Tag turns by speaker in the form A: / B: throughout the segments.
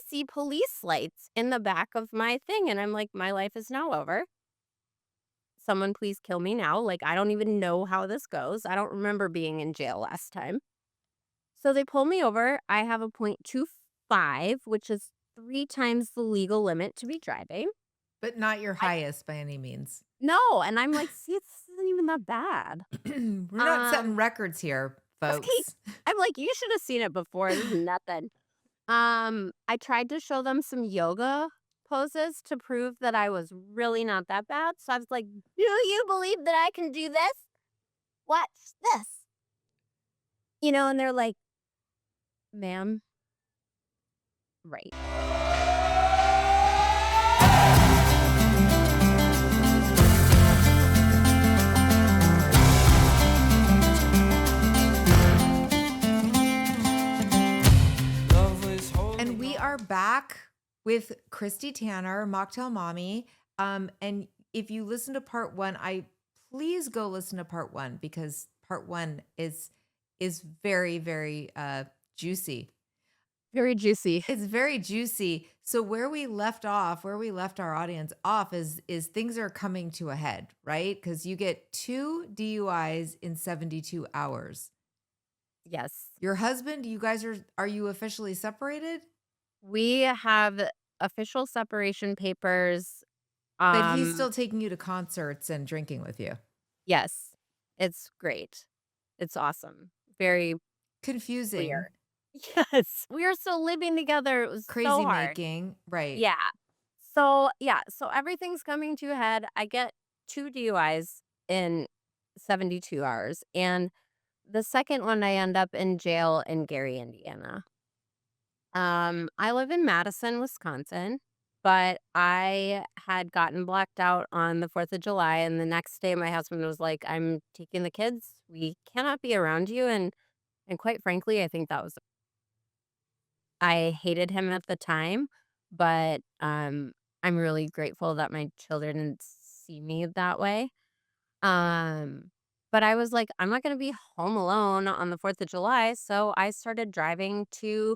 A: see police lights in the back of my thing, and I'm like, "My life is now over. Someone please kill me now." Like, I don't even know how this goes. I don't remember being in jail last time. So they pull me over. I have a .25, which is 3 times the legal limit to be driving.
B: But not your
A: I
B: highest by any means.
A: No, and I'm like, "See, this isn't even that bad."
B: We're not setting
A: Um,
B: records here,
A: okay.
B: folks.
A: I'm like, "You should have seen it before. This is nothing." I tried to show them some yoga poses to prove that I was really not that bad. So I was like, "Do you believe that I can do this? Watch this." And they're like, "Ma'am, right."
B: And we are back with Kristi Tanner, Mocktail Mommy. And if you listen to part one, please go listen to part one because part one is very, very juicy.
A: Very juicy.
B: It's very juicy. So where we left off, where we left our audience off is things are coming to a head, right? Because you get 2 DUIs in 72 hours.
A: Yes.
B: Your husband, you guys are you officially separated?
A: We have official separation papers.
B: But he's
A: Um,
B: still taking you to concerts and drinking with you.
A: yes. It's great. It's awesome. Very
B: Confusing,
A: weird. Yes. We are still living together. It was so
B: crazy
A: hard.
B: making, right.
A: Yeah. So everything's coming to a head. I get 2 DUIs in 72 hours, and the second one I end up in jail in Gary, Indiana. I live in Madison, Wisconsin, but I had gotten blacked out on the 4th of July, and the next day my husband was like, "I'm taking the kids. We cannot be around you." And quite frankly, I think that was I hated him at the time, but I'm really grateful that my children didn't see me that way. Um but I was like, I'm not going to be home alone on the 4th of July, so I started driving to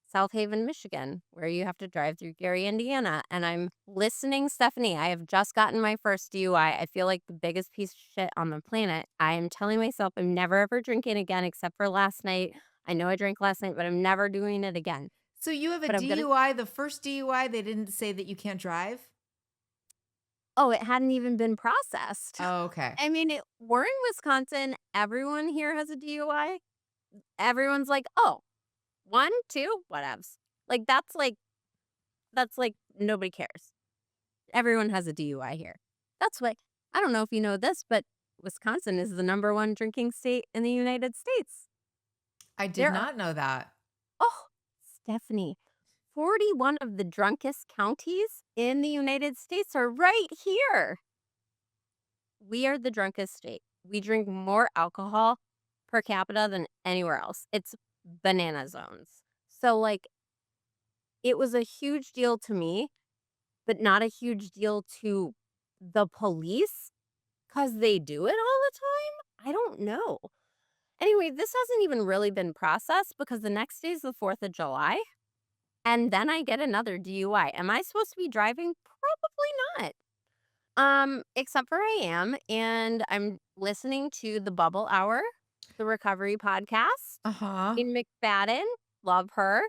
A: South Haven, Michigan, where you have to drive through Gary, Indiana. And I'm listening, Stephanie. I have just gotten my first DUI. I feel like the biggest piece of shit on the planet. I am telling myself I'm never ever drinking again except for last night. I know I drank last night, but I'm never doing it again.
B: So you have a
A: But I'm gonna
B: DUI, the first DUI, they didn't say that you can't drive?
A: Oh, it hadn't even been processed.
B: Oh, okay.
A: I mean, we're in Wisconsin. Everyone here has a DUI. Everyone's like, "Oh, 1, 2, whatevs." Like, that's like nobody cares. Everyone has a DUI here. That's why I don't know if you know this, but Wisconsin is the number 1 drinking state in the United States.
B: I did
A: There are
B: not know that.
A: Oh, Stephanie, 41 of the drunkest counties in the United States are right here. We are the drunkest state. We drink more alcohol per capita than anywhere else. It's banana zones. So, like, it was a huge deal to me, but not a huge deal to the police because they do it all the time. I don't know. Anyway, this hasn't even really been processed because the next day is the 4th of July. And then I get another DUI. Am I supposed to be driving? Probably not. Except for I am, and I'm listening to the Bubble Hour, the recovery podcast.
B: Uh-huh.
A: In McFadden, love her.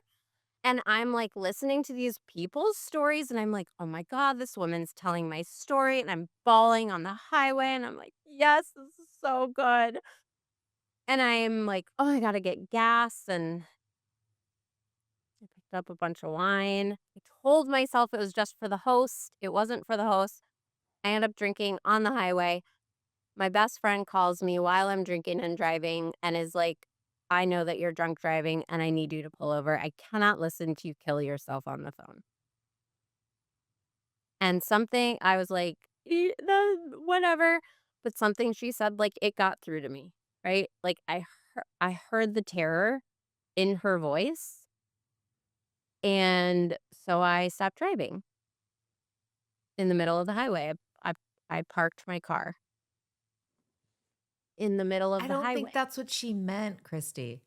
A: And I'm like listening to these people's stories, and I'm like, oh my God, this woman's telling my story, and I'm bawling on the highway, and I'm like, yes, this is so good. And I'm like, oh, I gotta get gas, and I picked up a bunch of wine. I told myself it was just for the host. It wasn't for the host. I end up drinking on the highway. My best friend calls me while I'm drinking and driving and is like, I know that you're drunk driving and I need you to pull over. I cannot listen to you kill yourself on the phone. And something I was like, whatever. But something she said, like, it got through to me, right? Like, I heard the terror in her voice. And so I stopped driving in the middle of the highway. I parked my car in the middle of
B: I
A: the
B: don't think
A: highway.
B: that's what she meant, Kristi.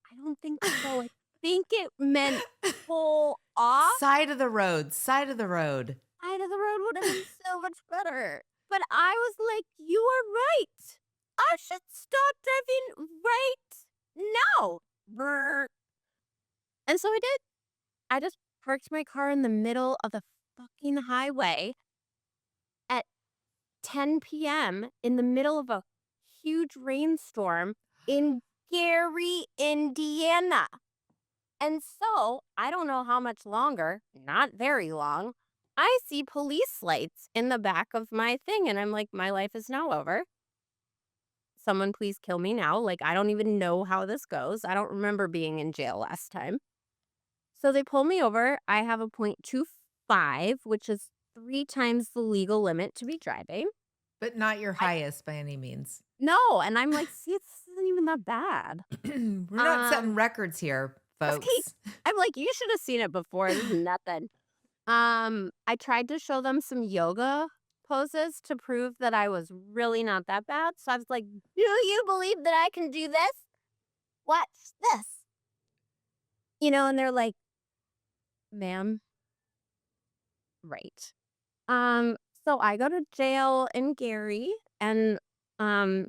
A: I don't think so. I think it meant pull off.
B: Side of the road, side of the road.
A: Side of the road would have been so much better. But I was like, "You are right. I should stop driving right now." Brr. And so I did. I just parked my car in the middle of the fucking highway at 10 p.m. in the middle of a huge rainstorm in Gary, Indiana. And so, I don't know how much longer, not very long, I see police lights in the back of my thing. And I'm like, my life is now over. Someone please kill me now. Like, I don't even know how this goes. I don't remember being in jail last time. So they pull me over. I have a .25, which is 3 times the legal limit to be driving.
B: But not your
A: I
B: highest by any means.
A: no, and I'm like, see, this isn't even that bad.
B: We're not setting
A: Um,
B: records here,
A: okay,
B: folks.
A: I'm like, you should have seen it before. This is nothing. I tried to show them some yoga poses to prove that I was really not that bad. So I was like, "Do you believe that I can do this? Watch this." And they're like, "Ma'am, right." Um, so I go to jail in Gary, and um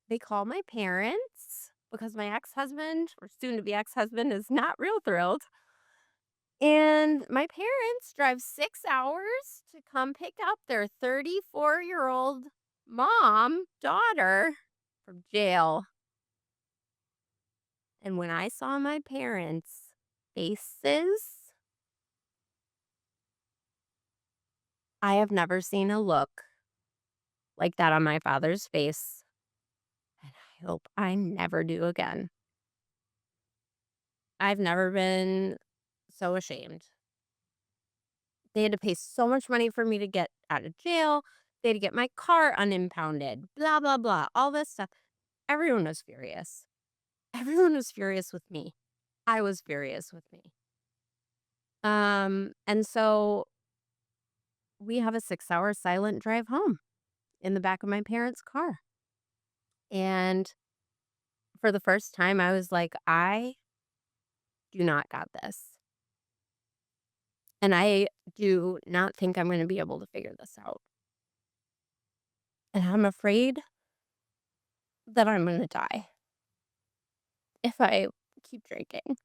A: they call my parents because my ex-husband, or soon to be ex-husband, is not real thrilled. And my parents drive 6 hours to come pick up their 34-year-old mom, daughter from jail. And when I saw my parents' faces, I have never seen a look like that on my father's face. And I hope I never do again. I've never been so ashamed. They had to pay so much money for me to get out of jail. They had to get my car unimpounded, blah, blah, blah, all this stuff. Everyone was furious. Everyone was furious with me. I was furious with me. And so we have a 6 hour silent drive home in the back of my parents' car. And for the first time, I was like, I do not got this. And I do not think I'm going to be able to figure this out. And I'm afraid that I'm going to die if I keep drinking.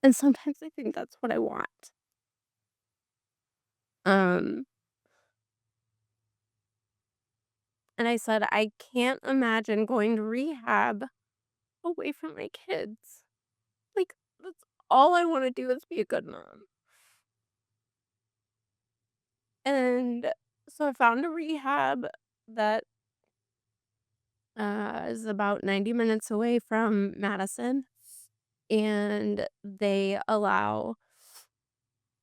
A: And sometimes I think that's what I want. Um, and I said, I can't imagine going to rehab away from my kids. Like, that's all I want to do is be a good mom. And so I found a rehab that is about 90 minutes away from Madison. And they allow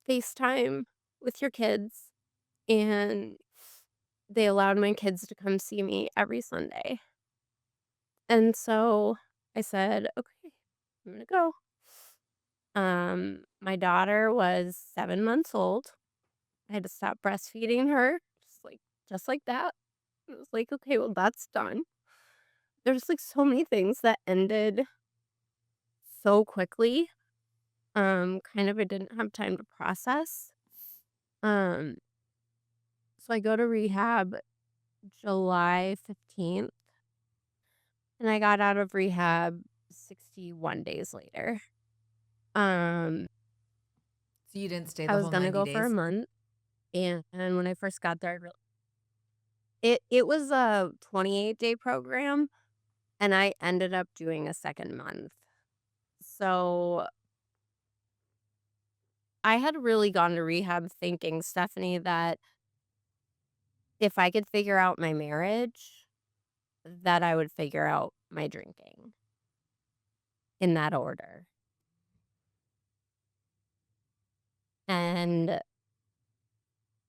A: FaceTime with your kids. And they allowed my kids to come see me every Sunday. And so I said, okay, I'm going to go. My daughter was 7 months old. I had to stop breastfeeding her, just like that. It was like, okay, well, that's done. There's like so many things that ended so quickly. Kind of I didn't have time to process. Um, so I go to rehab July 15th, and I got out of rehab 61 days later. Um,
B: So you didn't stay
A: I
B: the
A: was
B: whole
A: gonna
B: 90
A: go for a
B: days?
A: month, and when I first got there, it was a 28-day program, and I ended up doing a second month. So I had really gone to rehab thinking, Stephanie, that if I could figure out my marriage, that I would figure out my drinking in that order. And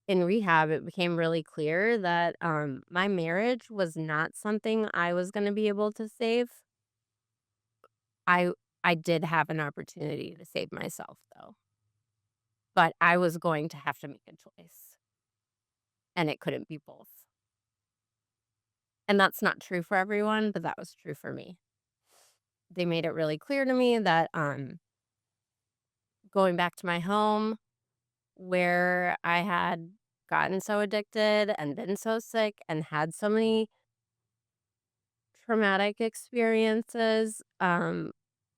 A: in rehab, it became really clear that my marriage was not something I was going to be able to save. I I did have an opportunity to save myself though, but I was going to have to make a choice, and it couldn't be both. And that's not true for everyone, but that was true for me. They made it really clear to me that going back to my home where I had gotten so addicted and been so sick and had so many traumatic experiences,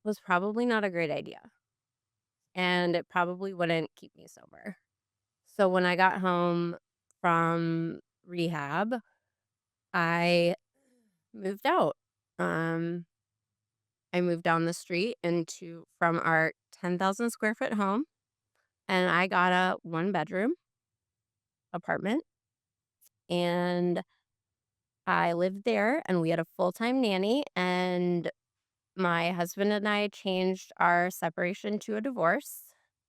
A: was probably not a great idea, and it probably wouldn't keep me sober. So when I got home from rehab, I moved out. Um, I moved down the street into from our 10,000 square foot home, and I got a one-bedroom apartment, and I lived there, and we had a full-time nanny, and my husband and I changed our separation to a divorce,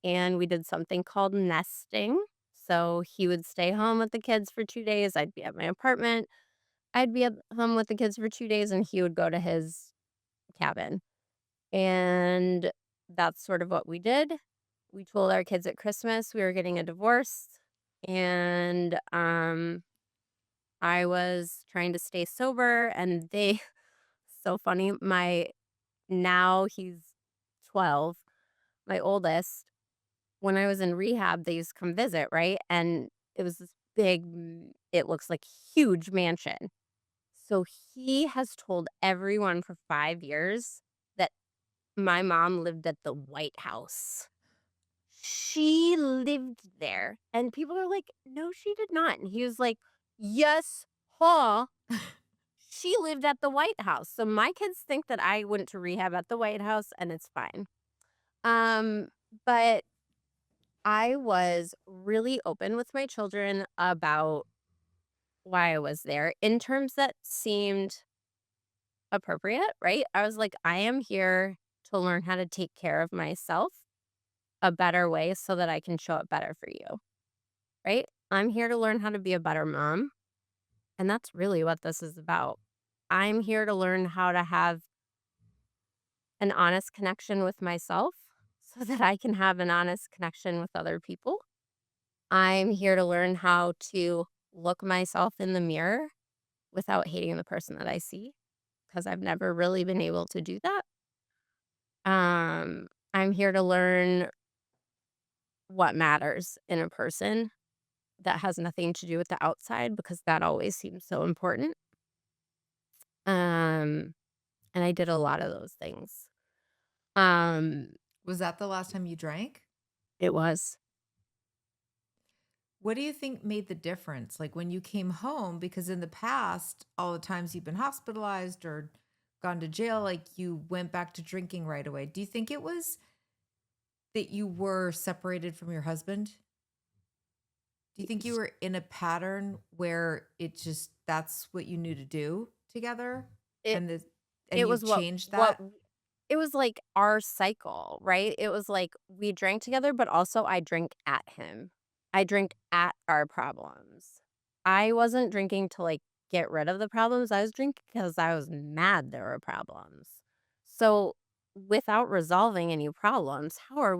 A: and we did something called nesting. So he would stay home with the kids for 2 days, I'd be at my apartment. I'd be at home with the kids for 2 days, and he would go to his cabin, and that's sort of what we did. We told our kids at Christmas we were getting a divorce, and, I was trying to stay sober, and they so funny, my now he's 12, my oldest. When I was in rehab, they used to come visit, right? And it was this big, it looks like huge mansion. So he has told everyone for 5 years that my mom lived at the White House. She lived there. And people are like, "No, she did not." And he was like, "Yes, huh? She lived at the White House." So my kids think that I went to rehab at the White House, and it's fine. Um, but I was really open with my children about why I was there in terms that seemed appropriate, right? I was like, I am here to learn how to take care of myself a better way so that I can show up better for you, right? I'm here to learn how to be a better mom. And that's really what this is about. I'm here to learn how to have an honest connection with myself so that I can have an honest connection with other people. I'm here to learn how to look myself in the mirror without hating the person that I see because I've never really been able to do that. I'm here to learn what matters in a person that has nothing to do with the outside because that always seems so important. Um, and I did a lot of those things. Um,
B: Was that the last time you drank?
A: it was.
B: What do you think made the difference? Like when you came home, because in the past, all the times you've been hospitalized or gone to jail, like you went back to drinking right away. Do you think it was that you were separated from your husband? Do you think you were in a pattern where it just that's what you knew to do together
A: It
B: and the and
A: it
B: you've
A: was
B: changed
A: what
B: that?
A: it was like our cycle, right? It was like we drank together, but also I drink at him. I drink at our problems. I wasn't drinking to like get rid of the problems. I was drinking because I was mad there were problems. So without resolving any problems, how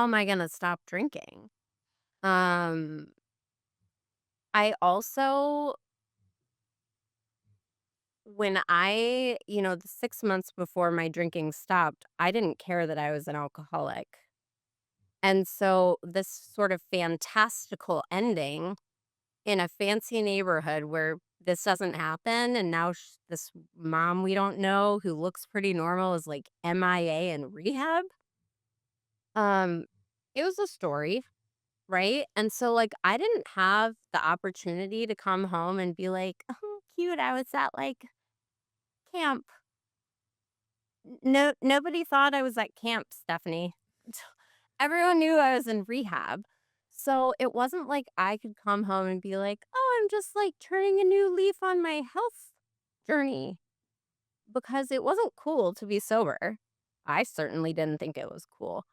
A: am I gonna stop drinking? Um I also when the 6 months before my drinking stopped, I didn't care that I was an alcoholic. And so this sort of fantastical ending in a fancy neighborhood where this doesn't happen and now this mom we don't know who looks pretty normal is like MIA in rehab. Um it was a story, right? And so like I didn't have the opportunity to come home and be like, "Oh, cute, I was at like camp." No, nobody thought I was at camp, Stephanie. Everyone knew I was in rehab. So it wasn't like I could come home and be like, "Oh, I'm just like turning a new leaf on my health journey," because it wasn't cool to be sober. I certainly didn't think it was cool.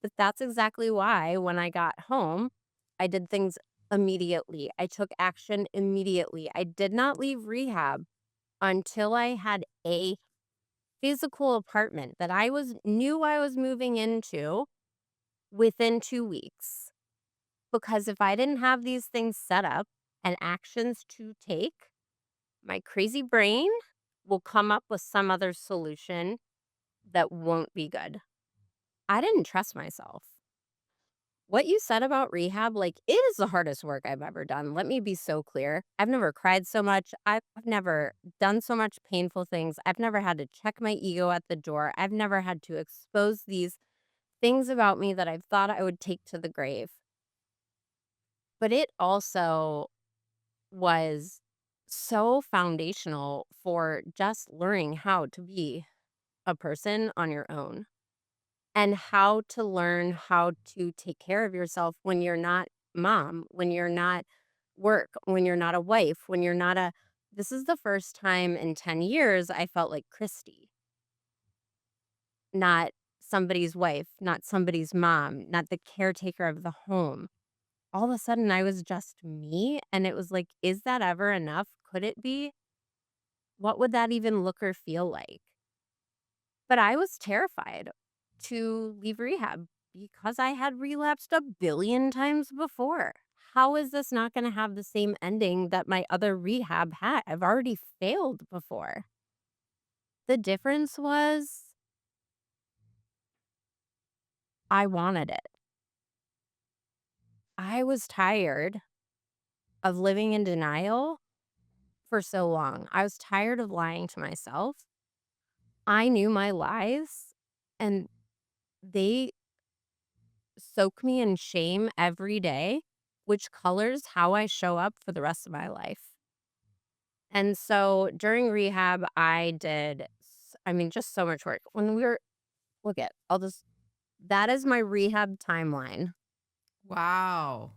A: But that's exactly why when I got home, I did things immediately. I took action immediately. I did not leave rehab until I had a physical apartment that I was moving into within 2 weeks. Because if I didn't have these things set up and actions to take, my crazy brain will come up with some other solution that won't be good. I didn't trust myself. What you said about rehab, like, it is the hardest work I've ever done. Let me be so clear. I've never cried so much. I've never done so much painful things. I've never had to check my ego at the door. I've never had to expose these things about me that I've thought I would take to the grave. But it also was so foundational for just learning how to be a person on your own and how to learn how to take care of yourself when you're not mom, when you're not work, when you're not a wife, when you're not a this is the first time in 10 years I felt like Kristi, not somebody's wife, not somebody's mom, not the caretaker of the home. All of a sudden I was just me and it was like, is that ever enough? Could it be? What would that even look or feel like? But I was terrified to leave rehab because I had relapsed a billion times before. How is this not going to have the same ending that my other rehab had? I've already failed before. The difference was I wanted it. I was tired of living in denial for so long. I was tired of lying to myself. I knew my lies and they soak me in shame every day, which colors how I show up for the rest of my life. And so during rehab, I did, I mean, just so much work. When we were, look at, I'll just, that is my rehab timeline.
B: Wow.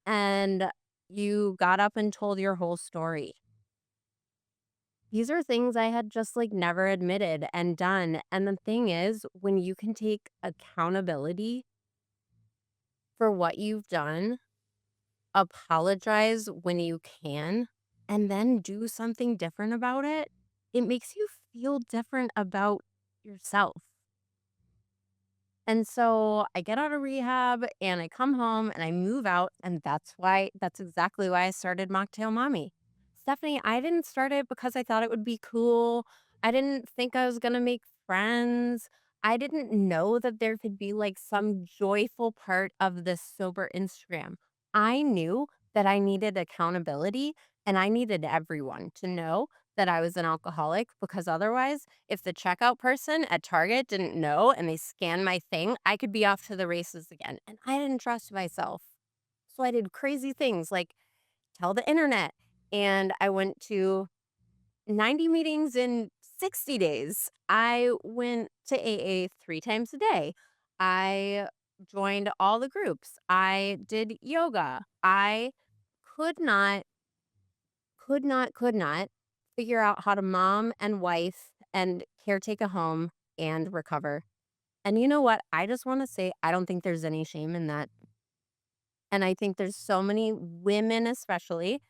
A: And you got up and told your whole story. These are things I had just like never admitted and done. And the thing is, when you can take accountability for what you've done, apologize when you can, and then do something different about it, it makes you feel different about yourself. And so I get out of rehab and I come home and I move out. And that's exactly why I started Mocktail Mommy. Stephanie, I didn't start it because I thought it would be cool. I didn't think I was going to make friends. I didn't know that there could be like some joyful part of this sober Instagram. I knew that I needed accountability and I needed everyone to know that I was an alcoholic because otherwise, if the checkout person at Target didn't know and they scanned my thing, I could be off to the races again. And I didn't trust myself. So I did crazy things like tell the internet. And I went to 90 meetings in 60 days. I went to AA 3 times a day. I joined all the groups. I did yoga. I could not could not figure out how to mom and wife and caretake a home and recover. And you know what? I just want to say I don't think there's any shame in that. And I think there's so many women, especially,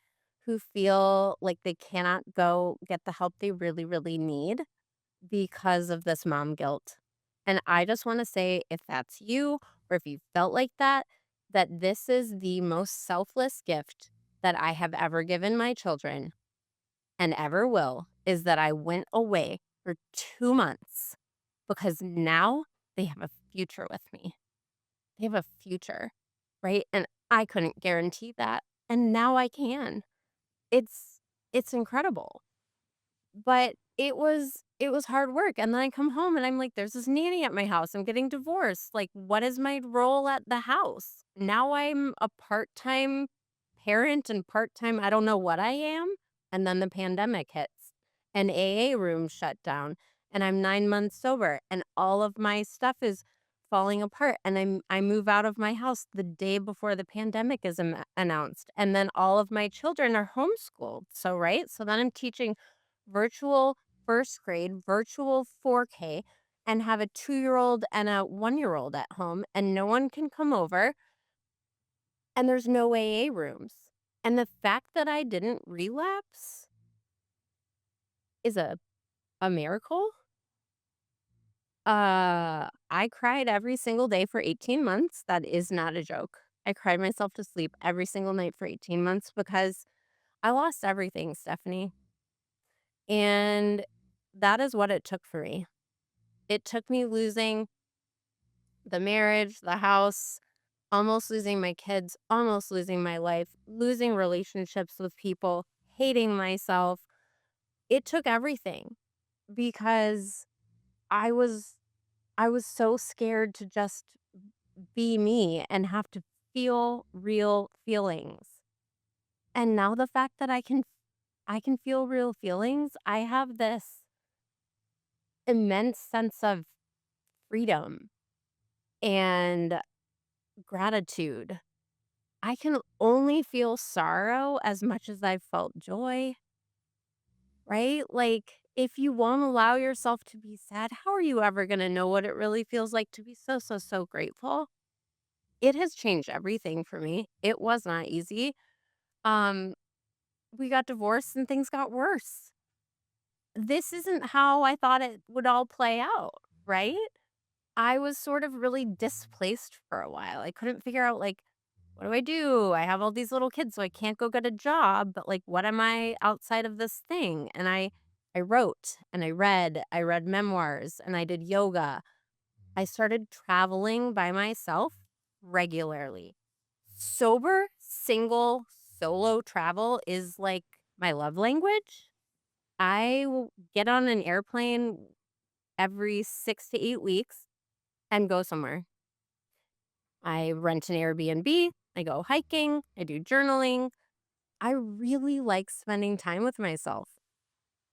A: who feel like they cannot go get the help they really, really need because of this mom guilt. And I just want to say if that's you or if you felt like that, that this is the most selfless gift that I have ever given my children and ever will, is that I went away for 2 months because now they have a future with me. They have a future, right? And I couldn't guarantee that, and now I can. It's it's incredible. But it was hard work, and then I come home and I'm like, "There's this nanny at my house, I'm getting divorced, like, what is my role at the house?" Now I'm a part-time parent and part-time I don't know what I am, and then the pandemic hits, and AA rooms shut down, and I'm 9 months sober, and all of my stuff is falling apart, and I move out of my house the day before the pandemic is announced, and then all of my children are homeschooled, so right? So then I'm teaching virtual first grade, virtual 4K, and have a 2-year-old and a 1-year-old at home, and no one can come over, and there's no AA rooms. And the fact that I didn't relapse is a miracle. I cried every single day for 18 months. That is not a joke. I cried myself to sleep every single night for 18 months because I lost everything, Stephanie. And that is what it took for me. It took me losing the marriage, the house, almost losing my kids, almost losing my life, losing relationships with people, hating myself. It took everything because I was I was so scared to just be me and have to feel real feelings. And now the fact that I can feel real feelings, I have this immense sense of freedom and gratitude. I can only feel sorrow as much as I've felt joy, right? Like, if you won't allow yourself to be sad, how are you ever going to know what it really feels like to be so, so, so grateful? It has changed everything for me. It was not easy. Um, we got divorced and things got worse. This isn't how I thought it would all play out, right? I was sort of really displaced for a while. I couldn't figure out, like, what do I do? I have all these little kids, so I can't go get a job, but like, what am I outside of this thing? And I wrote and I read memoirs and I did yoga. I started traveling by myself regularly. Sober, single, solo travel is like my love language. I will get on an airplane every 6 to 8 weeks and go somewhere. I rent an Airbnb, I go hiking, I do journaling. I really like spending time with myself.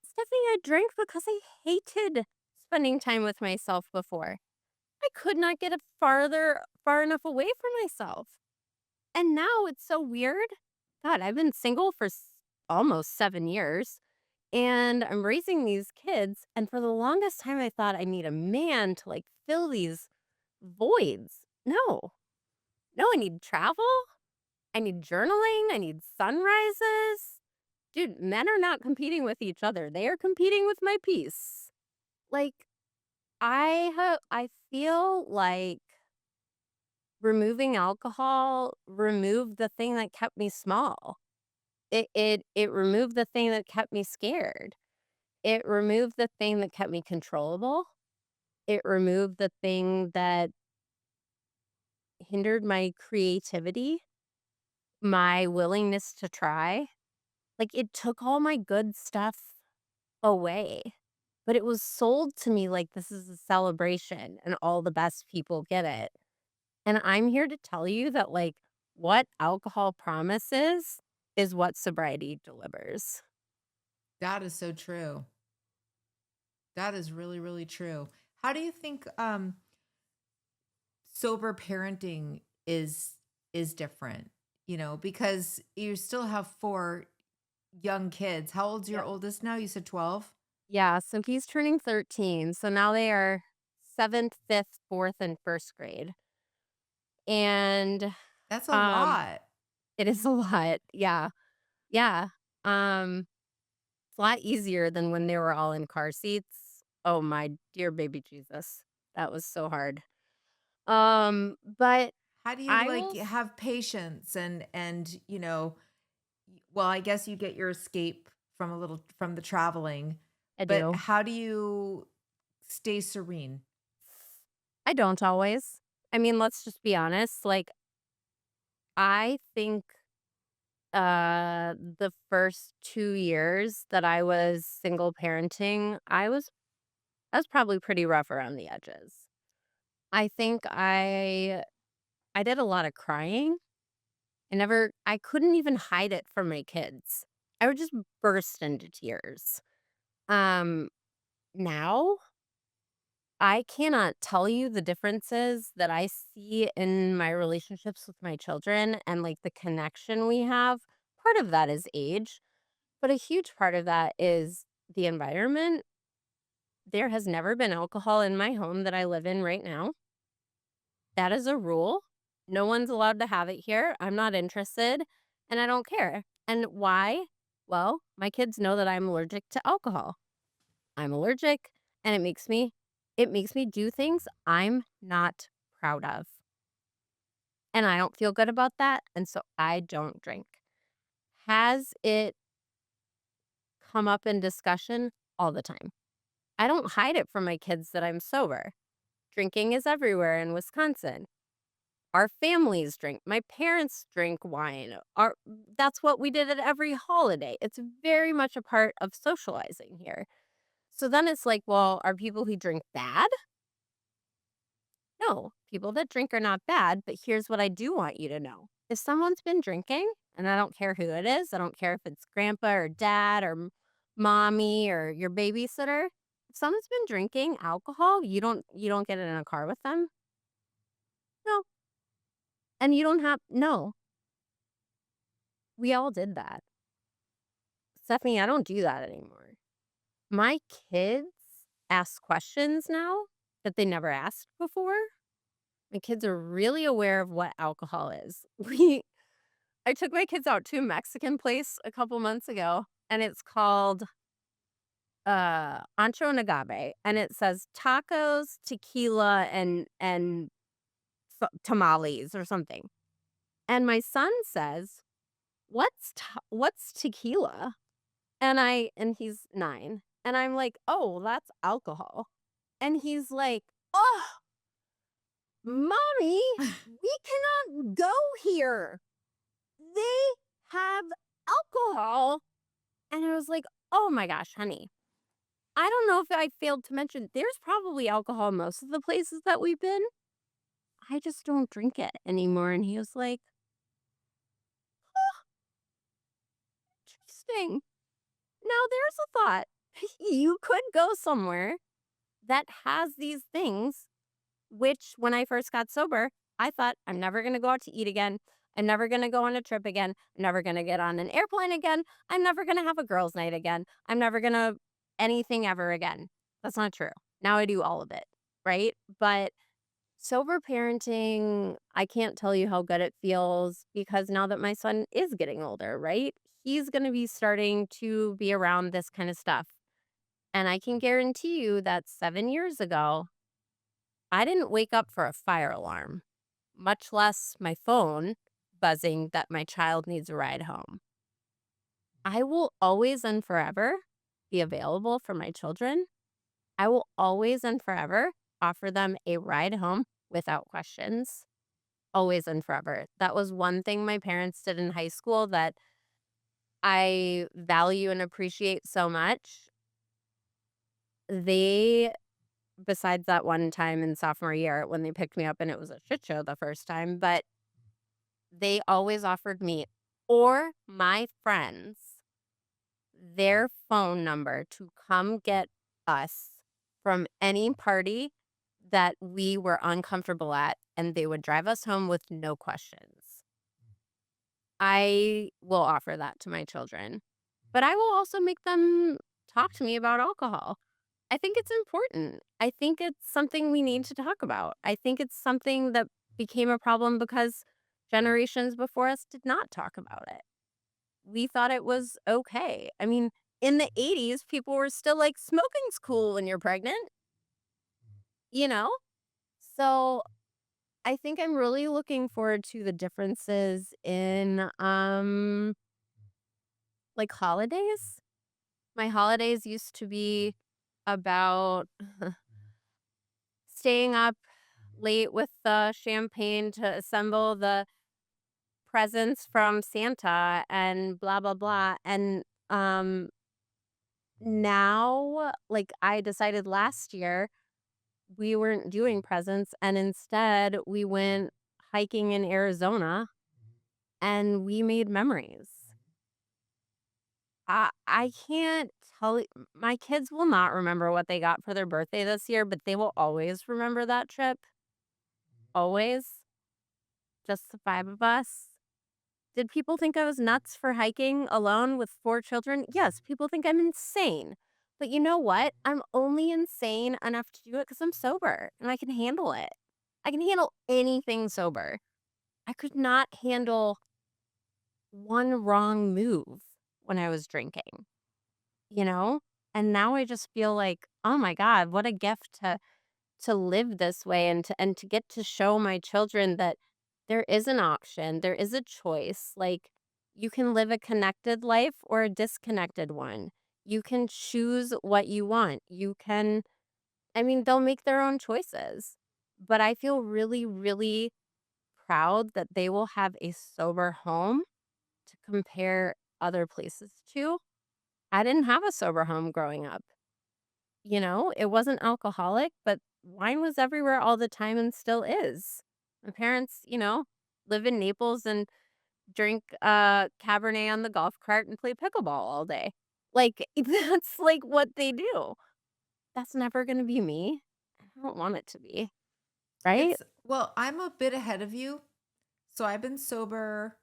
A: Stephanie, I drank because I hated spending time with myself before. I could not get it far enough away from myself. And now it's so weird. God, I've been single for almost 7 years and I'm raising these kids. And for the longest time, I thought I need a man to like fill these voids. No, no, I need travel. I need journaling. I need sunrises. Dude, men are not competing with each other. They are competing with my peace. Like, I feel like removing alcohol removed the thing that kept me small. It removed the thing that kept me scared. It removed the thing that kept me controllable. It removed the thing that hindered my creativity, my willingness to try. Like, it took all my good stuff away, but it was sold to me like this is a celebration and all the best people get it. And I'm here to tell you that, like, what alcohol promises is what sobriety delivers.
B: That is so true. That is really, really true. How do you think sober parenting is different? You know, because you still have four young kids. How old's your
A: Yep.
B: oldest now? You said 12?
A: Yeah, so he's turning 13. So now they are 7th, 5th, 4th, and 1st grade. And
B: That's a
A: um
B: lot.
A: it is a lot. Yeah. Yeah. Um it's a lot easier than when they were all in car seats. Oh my dear baby Jesus. That was so hard. But
B: How do you
A: I
B: like
A: will
B: have patience and you know, well, I guess you get your escape from a little from the traveling,
A: I
B: but
A: do.
B: how do you stay serene?
A: I don't always. I mean, let's just be honest. Like, I think the first 2 years that I was single parenting, I was probably pretty rough around the edges. I think I did a lot of crying. I couldn't even hide it from my kids. I would just burst into tears. Um Now I cannot tell you the differences that I see in my relationships with my children and like the connection we have. Part of that is age, but a huge part of that is the environment. There has never been alcohol in my home that I live in right now. That is a rule. No one's allowed to have it here. I'm not interested and I don't care. And why? Well, my kids know that I'm allergic to alcohol. I'm allergic and it makes me do things I'm not proud of. And I don't feel good about that, and so I don't drink. Has it come up in discussion? All the time. I don't hide it from my kids that I'm sober. Drinking is everywhere in Wisconsin. Our families drink. My parents drink wine. That's what we did at every holiday. It's very much a part of socializing here. So then it's like, well, are people who drink bad? No, people that drink are not bad, but here's what I do want you to know. If someone's been drinking, and I don't care who it is, I don't care if it's grandpa or dad or mommy or your babysitter. If someone's been drinking alcohol, you don't get in a car with them. No, and you don't have no. We all did that. Stephanie, I don't do that anymore. My kids ask questions now that they never asked before. My kids are really aware of what alcohol is. We I took my kids out to a Mexican place a couple months ago, and it's called, Ancho and Agave, and it says tacos, tequila, and tamales or something. And my son says, "What's tequila?" And he's 9, and I'm like, "Oh, that's alcohol." And he's like, "Oh, mommy, we cannot go here. They have alcohol." And I was like, "Oh my gosh, honey, I don't know if I failed to mention there's probably alcohol in most of the places that we've been. I just don't drink it anymore." And he was like, "Interesting. Now there's a thought. You could go somewhere that has these things," which when I first got sober, I thought, I'm never going to go out to eat again. I'm never going to go on a trip again. I'm never going to get on an airplane again. I'm never going to have a girls' night again. I'm never going to anything ever again. That's not true. Now I do all of it, right? But sober parenting, I can't tell you how good it feels because now that my son is getting older, right? He's going to be starting to be around this kind of stuff. And I can guarantee you that 7 years ago, I didn't wake up for a fire alarm, much less my phone buzzing that my child needs a ride home. I will always and forever be available for my children. I will always and forever offer them a ride home without questions. Always and forever. That was one thing my parents did in high school that I value and appreciate so much. They Besides that one time in sophomore year when they picked me up and it was a shit show the first time, but they always offered me or my friends their phone number to come get us from any party that we were uncomfortable at, and they would drive us home with no questions. I will offer that to my children, but I will also make them talk to me about alcohol. I think it's important. I think it's something we need to talk about. I think it's something that became a problem because generations before us did not talk about it. We thought it was okay. I mean, in the 80s, people were still like, smoking's cool when you're pregnant, you know? So I think I'm really looking forward to the differences in like holidays. My holidays used to be about staying up late with the champagne to assemble the presents from Santa and blah blah blah. And now like I decided last year we weren't doing presents and instead we went hiking in Arizona and we made memories. I can't tell you, my kids will not remember what they got for their birthday this year, but they will always remember that trip. Always. Just the 5 of us. Did people think I was nuts for hiking alone with 4 children? Yes, people think I'm insane. But you know what? I'm only insane enough to do it because 'cause I'm sober and I can handle it. I can handle anything sober. I could not handle one wrong move when I was drinking, you know? And now I just feel like, "Oh my god, what a gift to live this way and to get to show my children that there is an option, there is a choice. Like you can live a connected life or a disconnected one. You can choose what you want. You can I mean, they'll make their own choices. but I feel really, really proud that they will have a sober home to compare other places to. I didn't have a sober home growing up. It wasn't alcoholic, but wine was everywhere all the time and still is. My parents, live in Naples and drink Cabernet on the golf cart and play pickleball all day. Like, that's like what they do. That's never going to be me. I don't want it to be, right?
B: Well, I'm a bit ahead of you. So I've been sober,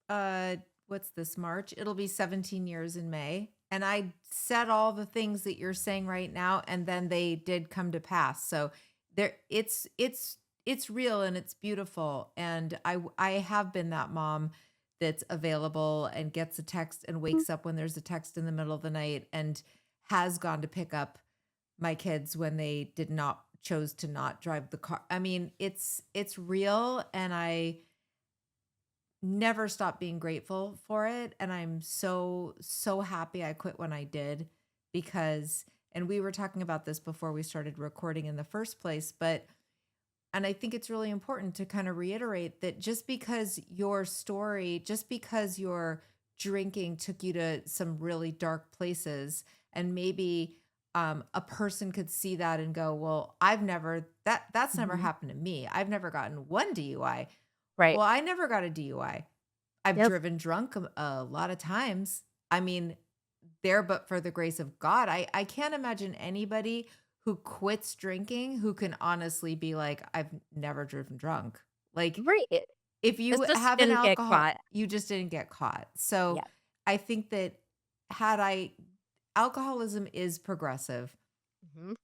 B: uh, what's this, March? It'll be 17 years in May. And I said all the things that you're saying right now, and then they did come to pass. So it's real and it's beautiful. And I have been that mom that's available and gets a text and
A: Mhm.
B: wakes up when there's a text in the middle of the night and has gone to pick up my kids when they did not chose to not drive the car. I mean, it's real, and I never stop being grateful for it, and I'm so happy I quit when I did, because and we were talking about this before we started recording in the first place, but and I think it's really important to kind of reiterate that just because your story, just because your drinking took you to some really dark places, and maybe a person could see that and go, well, that's never
A: Mhm.
B: happened to me. I've never gotten one DUI.
A: Right.
B: Well, I never got a DUI. I've
A: Yep.
B: driven drunk a lot of times. I mean, there but for the grace of God. I can't imagine anybody who quits drinking who can honestly be like, "I've never driven drunk." Like,
A: Right.
B: if
A: It's
B: you
A: just
B: have an
A: didn't get
B: alcohol,
A: caught.
B: you just didn't get caught. So,
A: Yeah.
B: I think that had I alcoholism is progressive.
A: Mhm.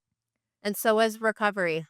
A: And so is recovery.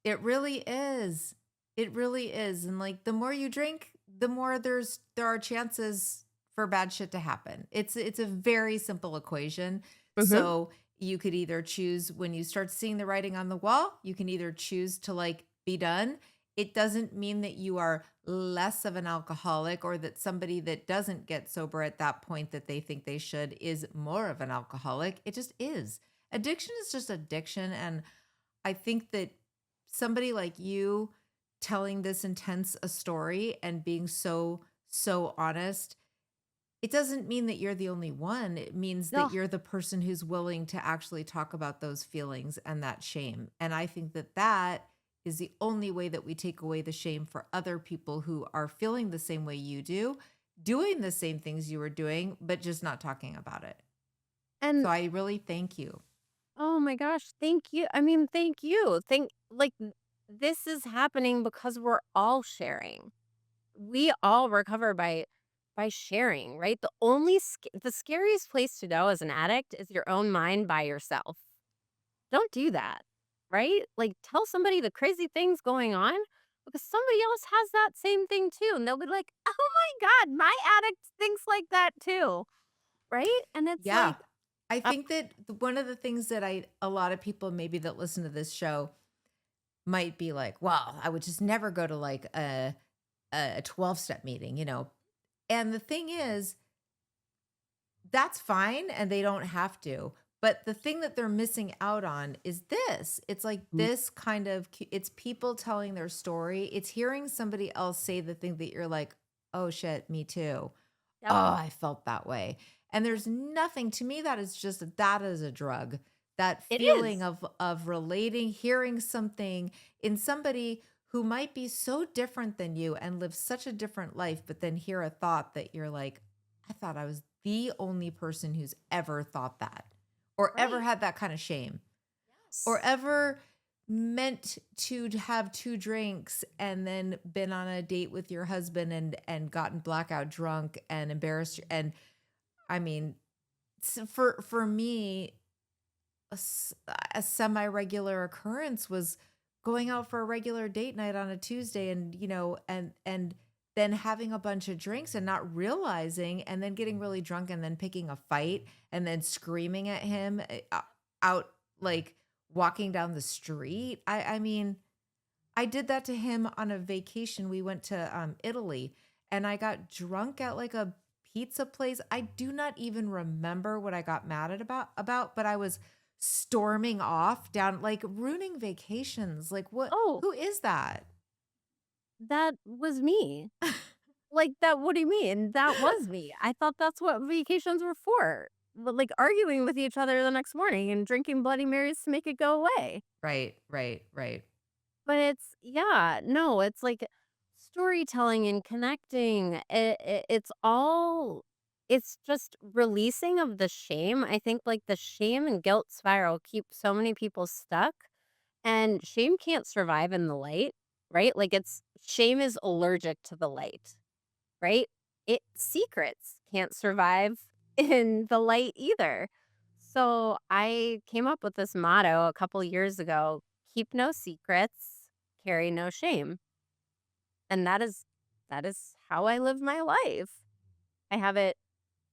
B: It really is. It really is. And like the more you drink, the more there are chances for bad shit to happen. It's a very simple equation.
A: Mhm.
B: So you could either choose when you start seeing the writing on the wall, you can either choose to like be done. It doesn't mean that you are less of an alcoholic, or that somebody that doesn't get sober at that point that they think they should is more of an alcoholic. It just is. Addiction is just addiction, and I think that somebody like you telling this intense a story and being so honest, it doesn't mean that you're the only one. It means that
A: No.
B: you're the person who's willing to actually talk about those feelings and that shame. And I think that that is the only way that we take away the shame for other people who are feeling the same way you do, doing the same things you were doing, but just not talking about it.
A: And
B: So I really thank you.
A: oh my gosh, thank you. I mean, thank you. This is happening because we're all sharing. We all recover by sharing, right? The scariest place to go as an addict is your own mind by yourself. Don't do that, right? Like, tell somebody the crazy things going on because somebody else has that same thing too, and they'll be like, "Oh my god, my addict thinks like that too." Right? And it's
B: Yeah.
A: like,
B: I
A: uh,
B: think that one of the things that a lot of people maybe that listen to this show might be like, well, I would just never go to like a 12-step meeting, you know. And the thing is, that's fine and they don't have to. But the thing that they're missing out on is this. It's like
A: mm,
B: this kind of it's people telling their story. It's hearing somebody else say the thing that you're like, "Oh shit, me too.
A: yep,
B: Oh, I felt that way." And there's nothing to me that is just that is a drug. That
A: it
B: feeling
A: is.
B: of relating, hearing something in somebody who might be so different than you and live such a different life, but then hear a thought that you're like, I thought I was the only person who's ever thought that, or ever
A: Right.
B: had that kind of shame, or
A: Yes.
B: ever meant to have 2 drinks and then been on a date with your husband and gotten blackout drunk and embarrassed and I mean, for me, a semi-regular occurrence was going out for a regular date night on a Tuesday and, you know, and then having a bunch of drinks and not realizing and then getting really drunk and then picking a fight and then screaming at him out like walking down the street. I mean, I did that to him on a vacation. We went to Italy and I got drunk at like a pizza place. I do not even remember what I got mad at about, but I was storming off down, like ruining vacations. Like what
A: Oh,
B: who is that?
A: that was me. Like, that what do you mean? That was me. I thought that's what vacations were for. But, like, arguing with each other the next morning and drinking Bloody Marys to make it go away.
B: Right, right, right.
A: But it's yeah, no, it's like storytelling and connecting. It's all it's just releasing of the shame. I think, like, the shame and guilt spiral keep so many people stuck, and shame can't survive in the light, right? Like, it's shame is allergic to the light. Right? It secrets can't survive in the light either. So I came up with this motto a couple years ago, keep no secrets, carry no shame. And that is how I live my life. I have it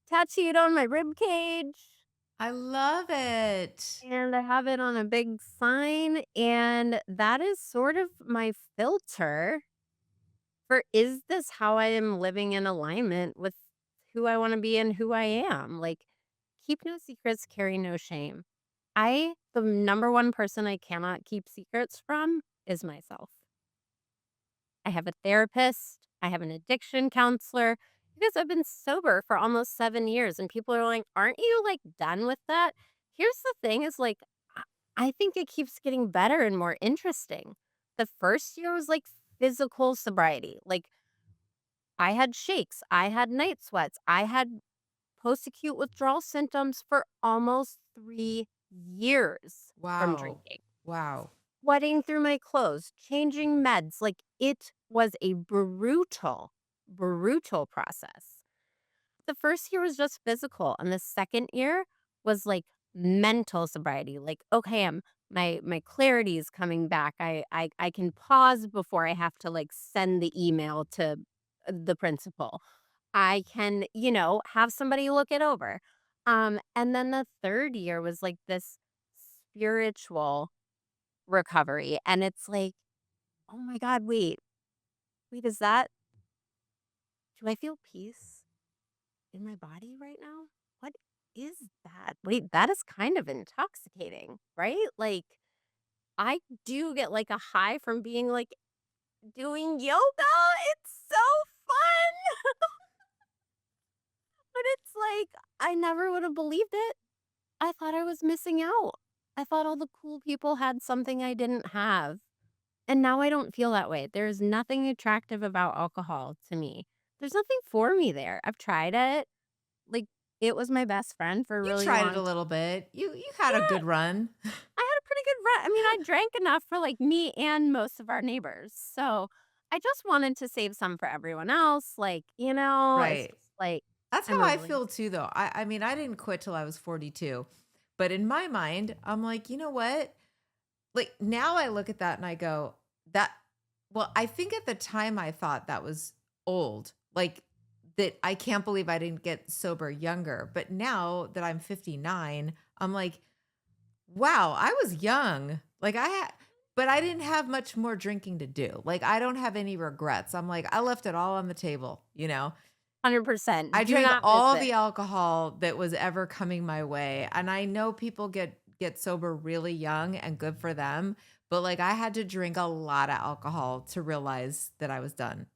A: tattooed on my rib cage
B: I love it.
A: and I have it on a big sign and that is sort of my filter for is this how I am living in alignment with who I wanna be and who I am? Like, keep no secrets, carry no shame. The number one person I cannot keep secrets from is myself. I have a therapist, I have an addiction counselor, because I've been sober for almost 7 years, and people are like, "Aren't you, like, done with that?" Here's the thing is, like, I I think it keeps getting better and more interesting. The first year was, like, physical sobriety, like, I had shakes, I had night sweats, I had post-acute withdrawal symptoms for almost 3 years from
B: Wow.
A: drinking.
B: Wow.
A: Sweating through my clothes, changing meds, like, it was a brutal, brutal process. The first year was just physical, and the second year was, like, mental sobriety, like, okay, my clarity is coming back, I can pause before I have to, like, send the email to the principal. I can, have somebody look it over. And then the 3rd year was, like, this spiritual recovery, and it's like, "Oh my god, wait, is that do I feel peace in my body right now? What is that? Wait, that is kind of intoxicating, right?" Like, I do get, like, a high from being, like, doing yoga, it's so fun, but it's like, I never would have believed it. I thought I was missing out. I thought all the cool people had something I didn't have. And now I don't feel that way. There's nothing attractive about alcohol to me. There's nothing for me there. I've tried it. Like, it was my best friend for a
B: You
A: really
B: tried it a
A: long
B: little bit. You had a
A: Yeah,
B: good run.
A: I had a pretty good run. I mean, I drank enough for, like, me and most of our neighbors. So, I just wanted to save some for everyone else. Like, it's
B: Right.
A: just like,
B: That's
A: I'm
B: how
A: a
B: I
A: really
B: feel too though. I mean, I didn't quit till I was 42. But in my mind, I'm like, "You know what? Like, now I look at that and I go, that well, I think at the time I thought that was old, like, that I can't believe I didn't get sober younger, but now that I'm 59, I'm like, "Wow, I was young." Like, but I didn't have much more drinking to do. Like, I don't have any regrets. I'm like, I left it all on the table, you know?
A: 100%.
B: I
A: Do
B: drank
A: not miss
B: all
A: it.
B: the alcohol that was ever coming my way, and I know people get sober really young and good for them, but, like, I had to drink a lot of alcohol to realize that I was done.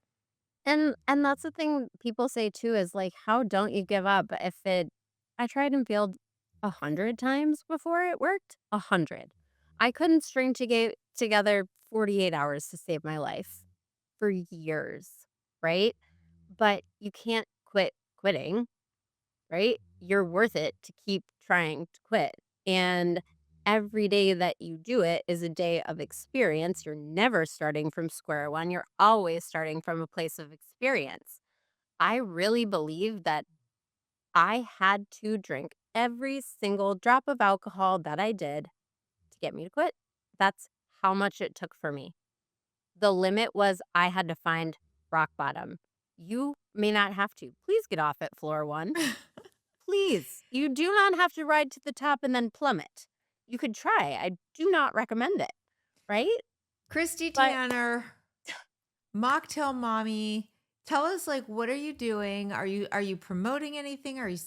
A: And that's the thing people say too is like, how don't you give up if it I tried and failed 100 times before it worked. 100. I couldn't string together 48 hours to save my life for years, right? But you can't quit quitting, right? You're worth it to keep trying to quit. And every day that you do it is a day of experience. You're never starting from square one. You're always starting from a place of experience. I really believe that I had to drink every single drop of alcohol that I did to get me to quit. That's how much it took for me. The limit was I had to find rock bottom. You may not have to. Please get off at floor one. Please, you do not have to ride to the top and then plummet. You could try. I do not recommend it, right?
B: Kristi
A: But
B: Tanner, Mocktail Mommy, Tell us, like, what are you doing? Are you promoting anything? Are you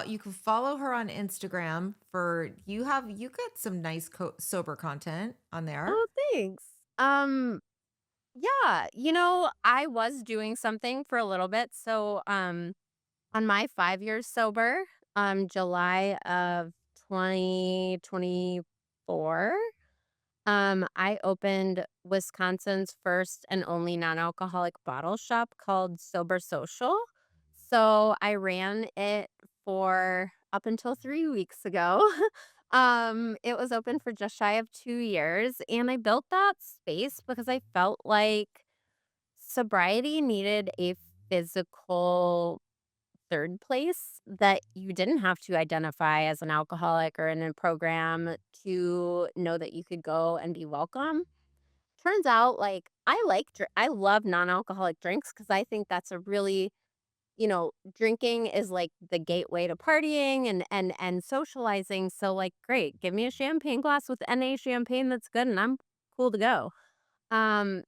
B: you can follow her on Instagram for you got some nice sober content on there.
A: Oh, thanks. Um, yeah, I was doing something for a little bit. So, on my 5 years sober, July of 2024, I opened Wisconsin's first and only non-alcoholic bottle shop called Sober Social. So I ran it for up until 3 weeks ago. It was open for just shy of 2 years, and I built that space because I felt like sobriety needed a physical third place that you didn't have to identify as an alcoholic or in a program to know that you could go and be welcome. Turns out, like, I love non-alcoholic drinks because I think that's a really, drinking is like the gateway to partying and socializing. So, like, great, give me a champagne glass with NA champagne that's good, and I'm cool to go. I'm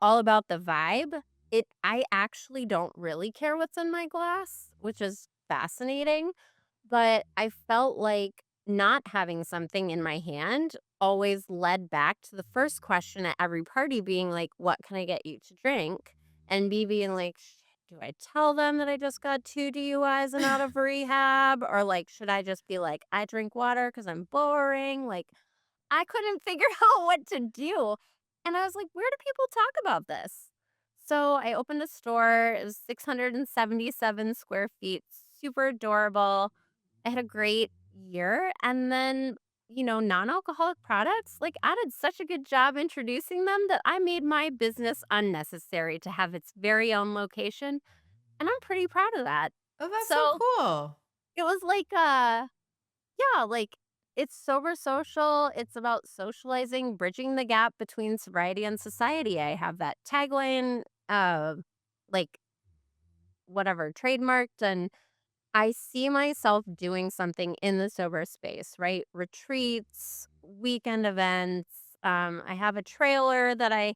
A: all about the vibe. I actually don't really care what's in my glass, which is fascinating, but I felt like not having something in my hand always led back to the first question at every party being like, "What can I get you to drink?" And me being like, "Shit, do I tell them that I just got 2 DUIs and out of rehab? Or, like, should I just be like, I drink water because 'cause I'm boring?" Like, I couldn't figure out what to do. And I was like, where do people talk about this? So I opened a store. It was 677 square feet, super adorable. I had a great year. And then, non alcoholic products, like, I did such a good job introducing them that I made my business unnecessary to have its very own location. And I'm pretty proud of that.
B: Oh, that's so
A: So
B: cool.
A: it was like, yeah, like, it's sober social, it's about socializing, bridging the gap between sobriety and society. I have that tagline, like, whatever, trademarked, and I see myself doing something in the sober space, right? Retreats, weekend events. I have a trailer that I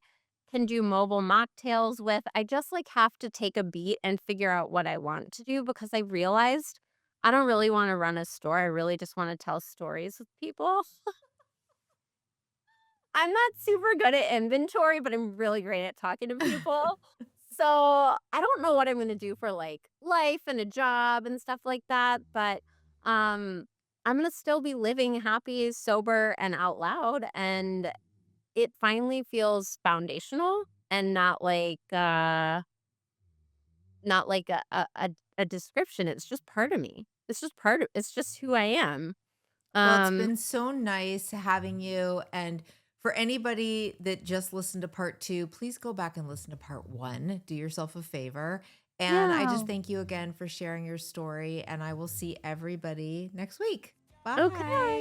A: can do mobile mocktails with. I just like have to take a beat and figure out what I want to do because I realized I don't really want to run a store. I really just want to tell stories with people. I'm not super good at inventory, but I'm really great at talking to people. So, I don't know what I'm gonna do for, like, life and a job and stuff like that, but, I'm gonna still be living happy, sober, and out loud, and it finally feels foundational and not like a description. It's just part of me. It's just who I am.
B: Well, it's
A: Um,
B: been so nice having you. And for anybody that just listened to part two, please go back and listen to part one. Do yourself a favor. And I just
A: yeah.
B: thank you again for sharing your story. And I will see everybody next week.
A: Okay.
B: Bye.